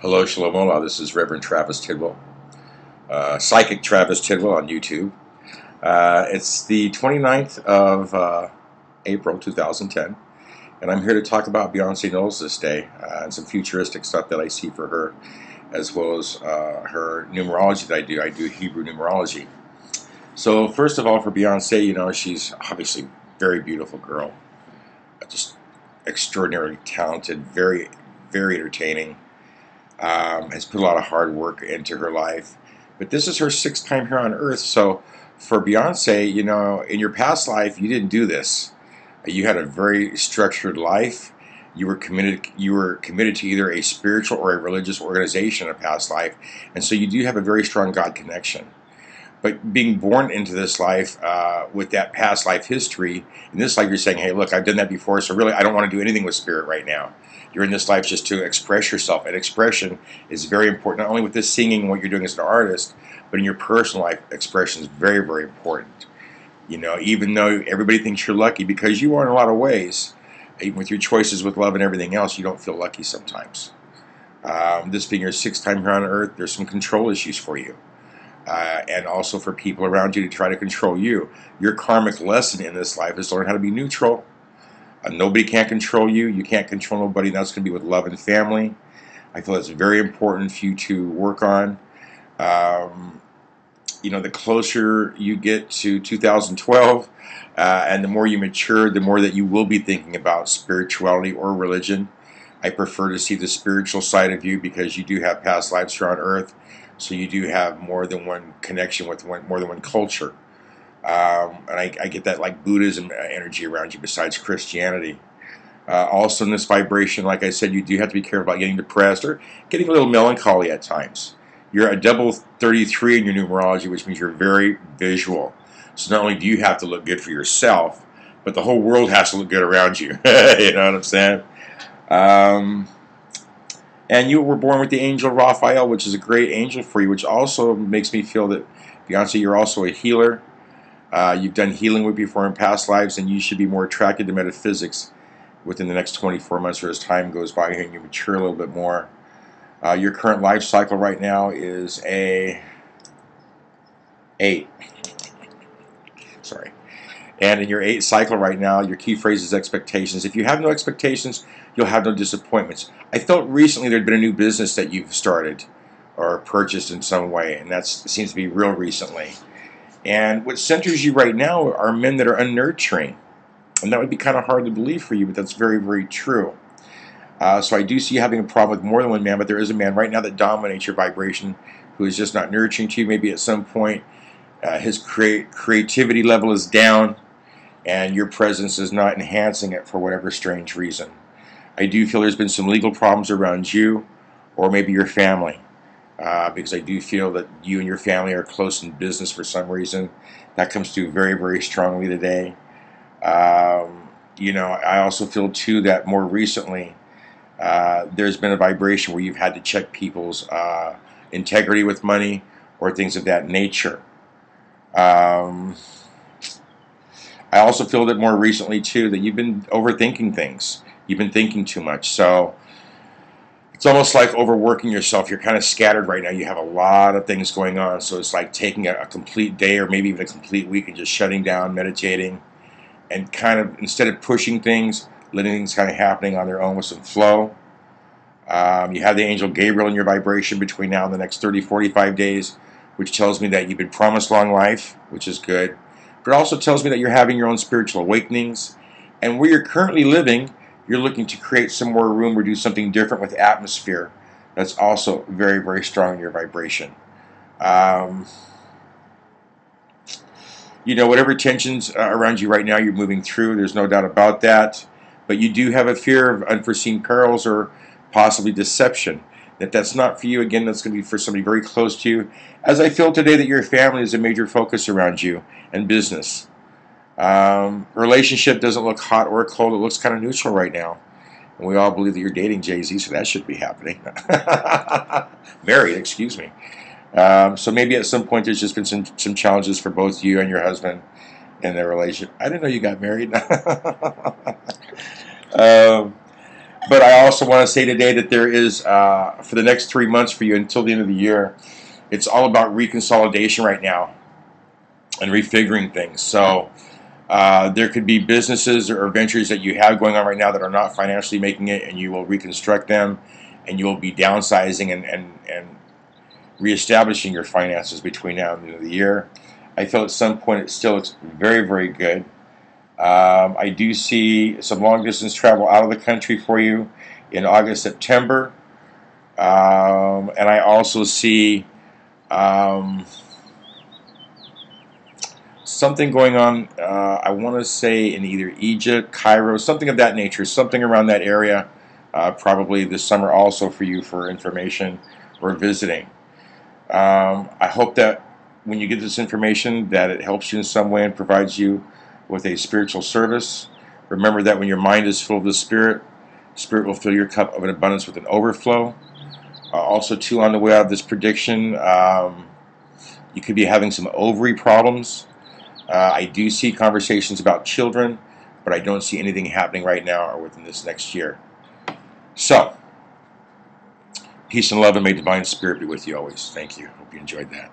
Hello, Shalom Ola. This is Reverend Travis Tidwell, Psychic Travis Tidwell on YouTube. It's the 29th of April 2010, and I'm here to talk about Beyonce Knowles this day and some futuristic stuff that I see for her, as well as her numerology that I do. I do Hebrew numerology. So, first of all, for Beyonce, she's obviously a very beautiful girl, just extraordinarily talented, very, very entertaining. Has put a lot of hard work into her life. But this is her sixth time here on Earth. So for Beyonce, in your past life, you didn't do this. You had a very structured life. You were committed. You were committed to either a spiritual or a religious organization in a past life, and so you do have a very strong God connection. But being born into this life with that past life history, in this life you're saying, hey, look, I've done that before, so really I don't want to do anything with spirit right now. You're in this life just to express yourself, and expression is very important, not only with this singing and what you're doing as an artist, but in your personal life, expression is very, very important. Even though everybody thinks you're lucky, because you are in a lot of ways, even with your choices with love and everything else, you don't feel lucky sometimes. This being your sixth time here on Earth, there's some control issues for you. And also for people around you to try to control you. Your karmic lesson in this life is to learn how to be neutral. Nobody can control you. You can't control nobody. That's going to be with love and family. I feel that's very important for you to work on. The closer you get to 2012 and the more you mature, the more that you will be thinking about spirituality or religion. I prefer to see the spiritual side of you because you do have past lives here on Earth. So you do have more than one connection with more than one culture. And I get that like Buddhism energy around you besides Christianity. Also in this vibration, like I said, you do have to be careful about getting depressed or getting a little melancholy at times. You're a double 33 in your numerology, which means you're very visual. So not only do you have to look good for yourself, but the whole world has to look good around you. You know what I'm saying? And you were born with the angel Raphael, which is a great angel for you, which also makes me feel that, Beyonce, you're also a healer. You've done healing with before in past lives, and you should be more attracted to metaphysics within the next 24 months or as time goes by and you mature a little bit more. Your current life cycle right now is a 8. Sorry. And in your 8 cycle right now, your key phrase is expectations. If you have no expectations, you'll have no disappointments. I felt recently there'd been a new business that you've started or purchased in some way, and that seems to be real recently. And what centers you right now are men that are unnurturing. And that would be kind of hard to believe for you, but that's very, very true. So I do see you having a problem with more than one man, but there is a man right now that dominates your vibration who is just not nurturing to you. Maybe at some point his creativity level is down and your presence is not enhancing it for whatever strange reason. I do feel there's been some legal problems around you or maybe your family. Because I do feel that you and your family are close in business for some reason. That comes through very, very strongly today. I also feel, too, that more recently there's been a vibration where you've had to check people's integrity with money or things of that nature. I also feel that more recently, too, that you've been overthinking things. You've been thinking too much. So it's almost like overworking yourself. You're kind of scattered right now. You have a lot of things going on. So it's like taking a complete day or maybe even a complete week and just shutting down, meditating, and kind of, instead of pushing things, letting things kind of happening on their own with some flow. You have the angel Gabriel in your vibration between now and the next 30, 45 days, which tells me that you've been promised long life, which is good. But it also tells me that you're having your own spiritual awakenings. And where you're currently living, you're looking to create some more room or do something different with atmosphere. That's also very, very strong in your vibration. Whatever tensions around you right now, you're moving through. There's no doubt about that. But you do have a fear of unforeseen perils or possibly deception. That's not for you. Again, that's going to be for somebody very close to you. As I feel today that your family is a major focus around you and business. Relationship doesn't look hot or cold. It looks kind of neutral right now. And we all believe that you're dating Jay-Z, so that should be happening. Married, excuse me. So maybe at some point there's just been some challenges for both you and your husband in their relationship. I didn't know you got married. But I also want to say today that there is, for the next 3 months for you until the end of the year, it's all about reconsolidation right now and refiguring things. So there could be businesses or ventures that you have going on right now that are not financially making it, and you will reconstruct them, and you will be downsizing and reestablishing your finances between now and the end of the year. I feel at some point it still looks very, very good. I do see some long distance travel out of the country for you in August, September. And I also see something going on, I want to say in either Egypt, Cairo, something of that nature, something around that area, probably this summer also for you for information or visiting. I hope that when you get this information that it helps you in some way and provides you with a spiritual service. Remember that when your mind is full of the Spirit, Spirit will fill your cup of an abundance with an overflow. Also, too, on the way out of this prediction, you could be having some ovary problems. I do see conversations about children, but I don't see anything happening right now or within this next year. So, peace and love, and may divine spirit be with you always. Thank you. Hope you enjoyed that.